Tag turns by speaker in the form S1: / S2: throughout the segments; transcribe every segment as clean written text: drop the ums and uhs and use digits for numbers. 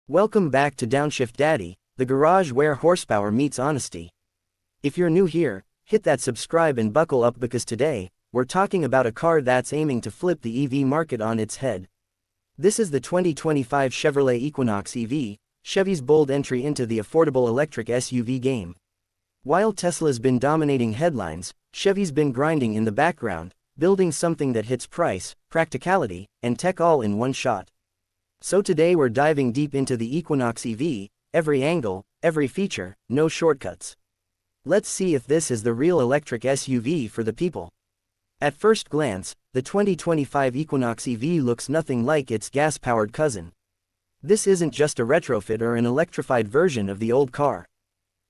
S1: Welcome back to Downshift Daddy, the garage where horsepower meets honesty. If you're new here, hit that subscribe and buckle up because today, we're talking about a car that's aiming to flip the EV market on its head. This is the 2025 Chevrolet Equinox EV, Chevy's bold entry into the affordable electric SUV game. While Tesla's been dominating headlines, Chevy's been grinding in the background, building something that hits price, practicality, and tech all in one shot. So today we're diving deep into the Equinox EV, every angle, every feature, no shortcuts. Let's see if this is the real electric SUV for the people. At first glance, the 2025 Equinox EV looks nothing like its gas-powered cousin. This isn't just a retrofit or an electrified version of the old car.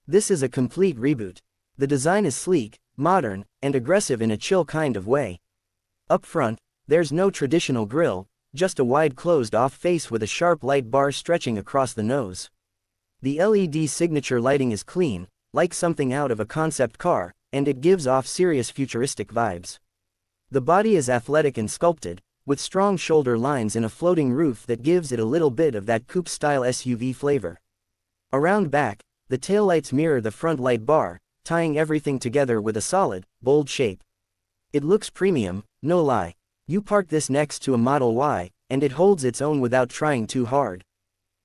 S1: This is a complete reboot. The design is sleek, modern, and aggressive in a chill kind of way. Up front, there's no traditional grille, just a wide closed-off face with a sharp light bar stretching across the nose. The LED signature lighting is clean, like something out of a concept car, and it gives off serious futuristic vibes. The body is athletic and sculpted, with strong shoulder lines and a floating roof that gives it a little bit of that coupe-style SUV flavor. Around back, the taillights mirror the front light bar, tying everything together with a solid, bold shape. It looks premium, no lie. You park this next to a Model Y, and it holds its own without trying too hard.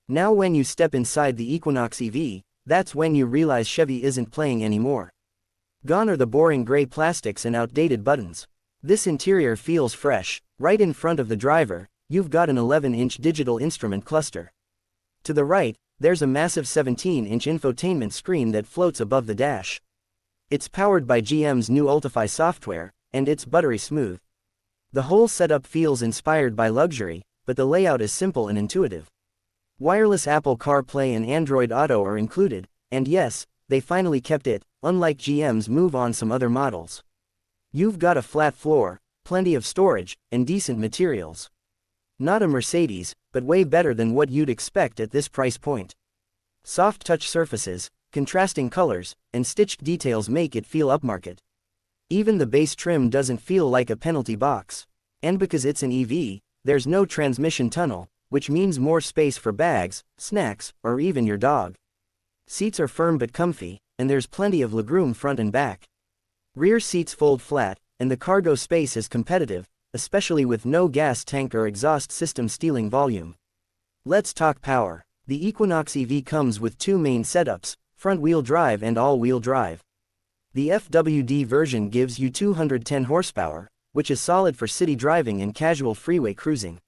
S1: Now when you step inside the Equinox EV, that's when you realize Chevy isn't playing anymore. Gone are the boring gray plastics and outdated buttons. This interior feels fresh. Right in front of the driver, you've got an 11-inch digital instrument cluster. To the right, there's a massive 17-inch infotainment screen that floats above the dash. It's powered by GM's new Ultium software, and it's buttery smooth. The whole setup feels inspired by luxury, but the layout is simple and intuitive. Wireless Apple CarPlay and Android Auto are included, and yes, they finally kept it, unlike GM's move on some other models. You've got a flat floor, plenty of storage, and decent materials. Not a Mercedes, but way better than what you'd expect at this price point. Soft touch surfaces, contrasting colors, and stitched details make it feel upmarket. Even the base trim doesn't feel like a penalty box. And because it's an EV, there's no transmission tunnel, which means more space for bags, snacks, or even your dog. Seats are firm but comfy, and there's plenty of legroom front and back. Rear seats fold flat, and the cargo space is competitive, especially with no gas tank or exhaust system stealing volume. Let's talk power. The Equinox EV comes with two main setups, front-wheel drive and all-wheel drive. The FWD version gives you 210 horsepower, which is solid for city driving and casual freeway cruising.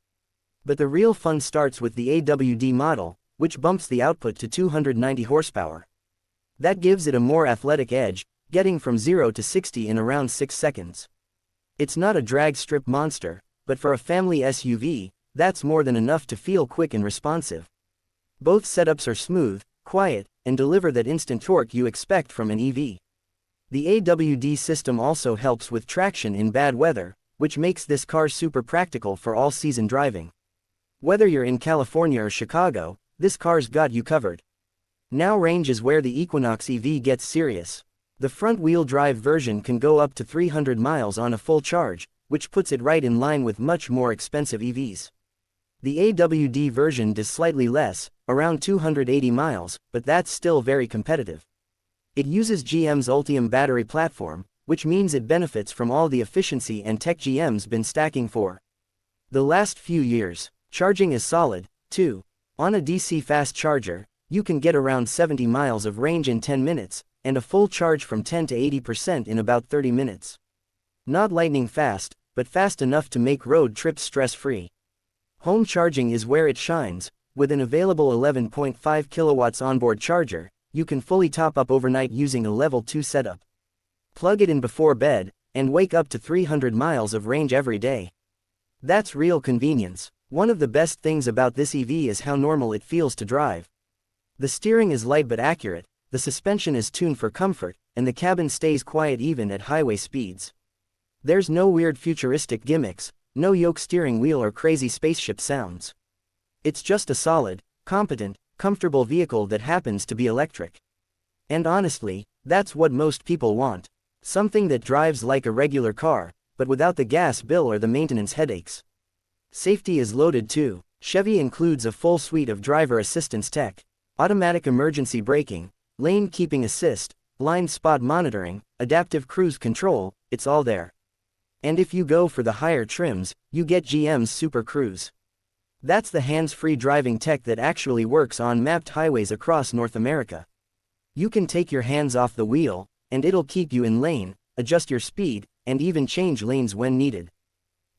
S1: But the real fun starts with the AWD model, which bumps the output to 290 horsepower. That gives it a more athletic edge, getting from 0 to 60 in around 6 seconds. It's not a drag strip monster, but for a family SUV, that's more than enough to feel quick and responsive. Both setups are smooth, quiet, and deliver that instant torque you expect from an EV. The AWD system also helps with traction in bad weather, which makes this car super practical for all-season driving. Whether you're in California or Chicago, this car's got you covered. Now range is where the Equinox EV gets serious. The front-wheel drive version can go up to 300 miles on a full charge, which puts it right in line with much more expensive EVs. The AWD version does slightly less, around 280 miles, but that's still very competitive. It uses GM's Ultium battery platform, which means it benefits from all the efficiency and tech GM's been stacking for the last few years. Charging is solid, too. On a DC fast charger, you can get around 70 miles of range in 10 minutes, and a full charge from 10 to 80% in about 30 minutes. Not lightning fast, but fast enough to make road trips stress-free. Home charging is where it shines. With an available 11.5 kilowatts onboard charger, you can fully top up overnight using a level 2 setup. Plug it in before bed, and wake up to 300 miles of range every day. That's real convenience. One of the best things about this EV is how normal it feels to drive. The steering is light but accurate, the suspension is tuned for comfort, and the cabin stays quiet even at highway speeds. There's no weird futuristic gimmicks, no yoke steering wheel or crazy spaceship sounds. It's just a solid, competent, comfortable vehicle that happens to be electric. And honestly, that's what most people want. Something that drives like a regular car, but without the gas bill or the maintenance headaches. Safety is loaded too. Chevy includes a full suite of driver assistance tech: automatic emergency braking, lane keeping assist, blind spot monitoring, adaptive cruise control, it's all there. And if you go for the higher trims, you get GM's Super Cruise. That's the hands-free driving tech that actually works on mapped highways across North America. You can take your hands off the wheel, and it'll keep you in lane, adjust your speed, and even change lanes when needed.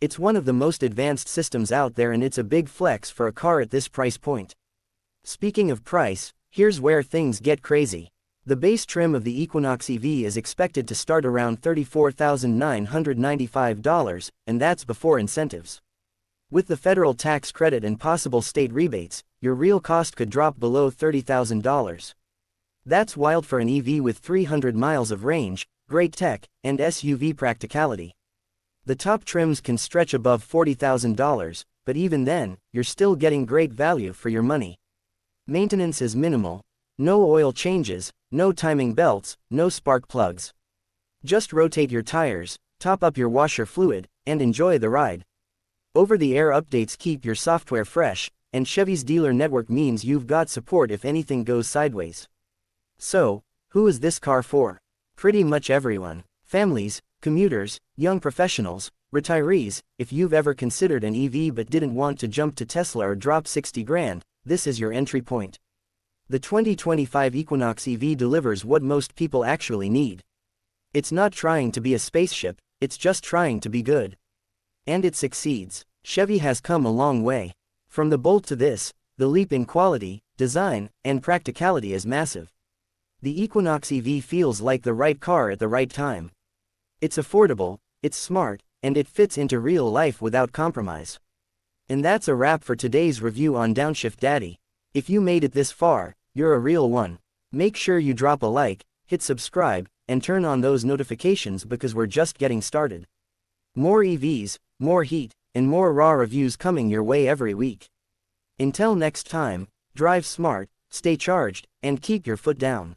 S1: It's one of the most advanced systems out there, and it's a big flex for a car at this price point. Speaking of price, here's where things get crazy. The base trim of the Equinox EV is expected to start around $34,995, and that's before incentives. With the federal tax credit and possible state rebates, your real cost could drop below $30,000. That's wild for an EV with 300 miles of range, great tech, and SUV practicality. The top trims can stretch above $40,000, but even then, you're still getting great value for your money. Maintenance is minimal. No oil changes, no timing belts, no spark plugs. Just rotate your tires, top up your washer fluid, and enjoy the ride. Over-the-air updates keep your software fresh, and Chevy's dealer network means you've got support if anything goes sideways. So, who is this car for? Pretty much everyone. Families, commuters, young professionals, retirees. If you've ever considered an EV but didn't want to jump to Tesla or drop 60 grand, this is your entry point. The 2025 Equinox EV delivers what most people actually need. It's not trying to be a spaceship, it's just trying to be good. And it succeeds. Chevy has come a long way. From the Bolt to this, the leap in quality, design, and practicality is massive. The Equinox EV feels like the right car at the right time. It's affordable, it's smart, and it fits into real life without compromise. And that's a wrap for today's review on Downshift Daddy. If you made it this far, you're a real one. Make sure you drop a like, hit subscribe, and turn on those notifications because we're just getting started. More EVs, more heat, and more raw reviews coming your way every week. Until next time, drive smart, stay charged, and keep your foot down.